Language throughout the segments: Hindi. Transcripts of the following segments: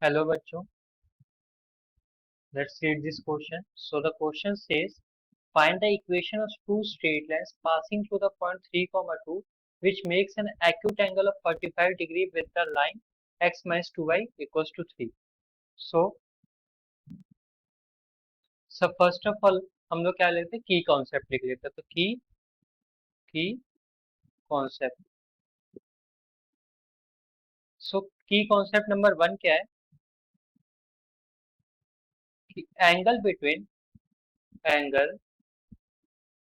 Hello बच्चों, let's read this question. So the question says, find the equation of two straight lines passing through the point 3, 2, which makes an acute angle of 45 degree with the line x minus 2y equals to 3. So first of all हम लोग क्या लेते हैं, की कॉन्सेप्ट लिख लेते हैं. तो की कॉन्सेप्ट. सो की कॉन्सेप्ट नंबर 1 क्या है? Angle angle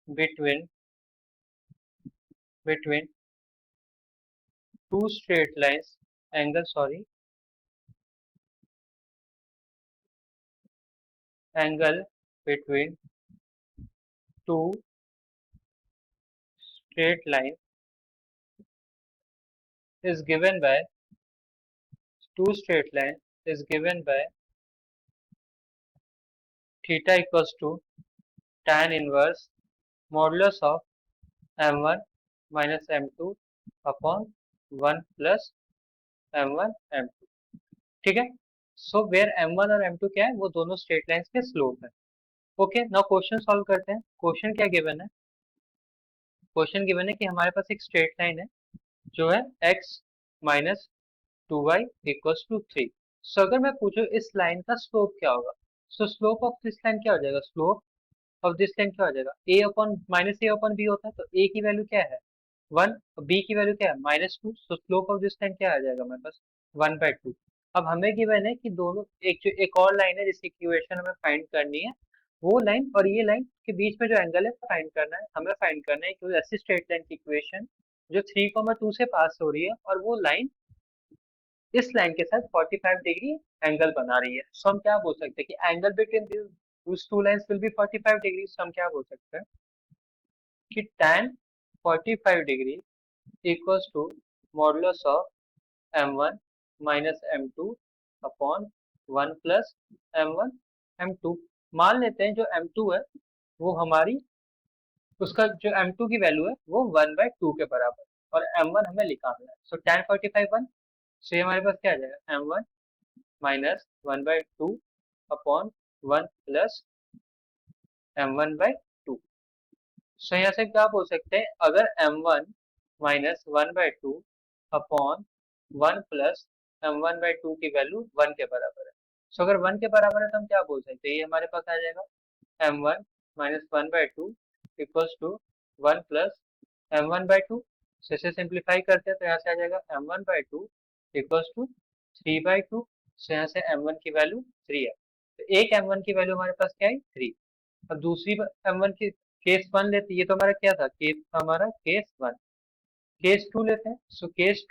between between two straight lines angle between two straight lines is given by theta equals to tan inverse modulus of m1 minus m2 upon 1 plus m1 m2. ठीक है. सो वेयर m1 और m2 क्या है, वो दोनों स्ट्रेट लाइंस के स्लोप है. ओके, नाउ क्वेश्चन सॉल्व करते हैं. क्वेश्चन क्या गिवन है? क्वेश्चन गिवन है कि हमारे पास एक स्ट्रेट लाइन है जो है x minus 2y equals to 3. So अगर मैं पूछूं इस लाइन का स्लोप क्या होगा, so slope of this line क्या हो जाएगा? स्लोप ऑफ दिस लाइन क्या हो जाएगा? a upon minus A upon B होता है. तो a की वैल्यू क्या है? 1. b की वैल्यू क्या है? -2. सो स्लोप ऑफ दिस लाइन क्या आ जाएगा हमारे पास? 1/2. अब हमें गिवन है कि दोनों एक और लाइन है जिसकी इक्वेशन हमें फाइंड करनी है. वो लाइन और ये लाइन के बीच में जो एंगल है फाइंड करना है. हमें फाइंड करना है कि ऐसी स्ट्रेट लाइन की इक्वेशन जो 3, 2 से पास हो रही है और वो लाइन इस लाइन के साथ 45 डिग्री एंगल बना रही है. सो हम क्या बोल सकते हैं कि angle between this two lines will be 45 degree. So हम क्या बोल सकते हैं कि tan 45 degree equals to modulus of m1 minus m2 upon 1 plus m1 m2. मान लेते हैं जो m2 है वो हमारी उसका जो m2 की वैल्यू है वो 1/2 के बराबर और m1 हमें निकालना है. सो tan 45 1. सो ये हमारे पास क्या आ जाएगा? m1 minus 1/2 upon 1 plus m1/2. सो यहाँ से क्या बोल सकते हैं, अगर m1 minus 1/2 upon 1 plus m1/2 की वैल्यू 1 के बराबर है. सो अगर 1 के बराबर है तो हम क्या बोल सकते हैं, ये हमारे पास आ जाएगा m1 minus 1/2 equals to 1 plus m1/2. से इसे सिंप्लीफाई करते हैं तो यहाँ से आ जाएगा m1/2 इक्वल्स टू 3/2. सो यहाँ से m1 की वैल्यू 3 है. तो एक m1 की वैल्यू हमारे पास क्या है? 3. अब दूसरी m1 की केस 1 लेते हैं. ये तो हमारा क्या था? केस 1. केस 2 लेते हैं. सो केस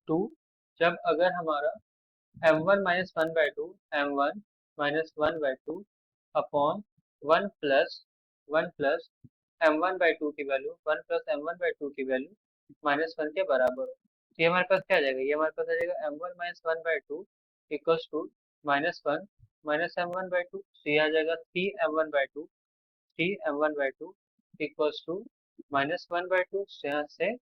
2 जब अगर हमारा m1 minus 1/2 m1 minus 1/2 upon 1 plus m1/2 की वैल्यू 1 प्लस m1/2 की वैल्यू -1 के बराबर हो. तो ये हमारे पास क्या आ जाएगा? ये हमारे पास आ जाएगा m1 minus 1/2 equals to -1 minus m1/2. तो ये आ जाएगा 3m1/2 इक्वल्स टू -1/2. यहाँ से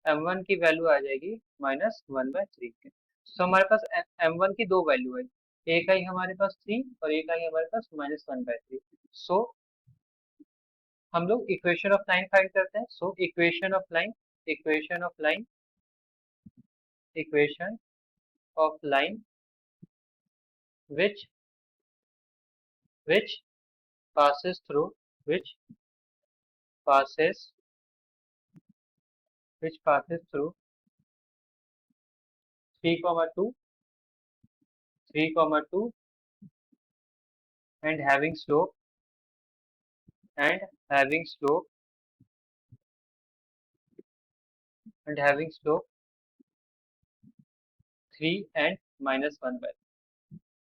m1 की वैल्यू आ जाएगी -1/3 के. तो हमारे पास m1 की दो वैल्यू है, एक आई हमारे पास 3 और एक आई हमारे पास -1/3. सो हम लोग इक्वेशन ऑफ लाइन फाइंड करते हैं. सो equation of line equation of line which which passes through which passes through 3, 2 and having slope and having slope and having slope 3 and -1/.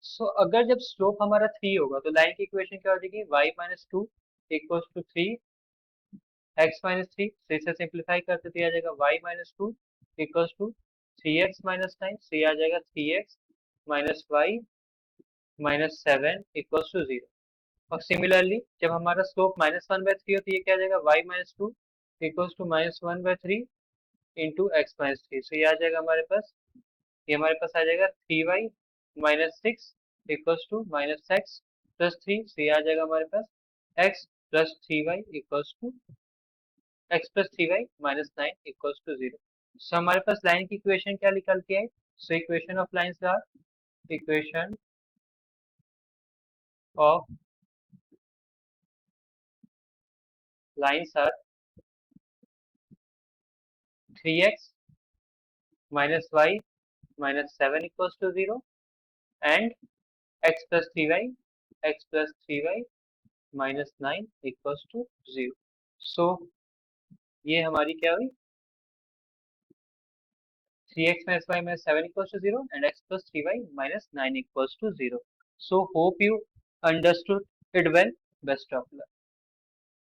सो अगर जब स्लोप हमारा 3 होगा तो लाइन की इक्वेशन क्या हो जाएगी? y minus 2 equals to 3 x minus 3. तो इसे सिंप्लीफाई करते तो आ जाएगा y minus 2 equals to 3x minus 9. तो ये आ जाएगा 3x minus y minus 7 equals to 0. और सिमिलरली जब हमारा स्लोप -1/3 हो तो ये क्या आ जाएगा? y minus 2 equals to -1/3 into X minus three. So ये आ जाएगा हमारे पास, ये हमारे पास आ जाएगा 3y minus six equals to minus X plus three. So ये आ जाएगा हमारे पास x plus three Y equals to X plus three Y minus nine equals to zero. So हमारे पास लाइन की इक्वेशन क्या निकल के आई? So equation of lines are, equation of lines are 3x minus y minus 7 equals to 0 and x plus 3y minus 9 equals to 0. So ये हमारी क्या हुई? 3x minus y minus 7 equals to 0 and x plus 3y minus 9 equals to 0. So hope you understood it well. Best of luck.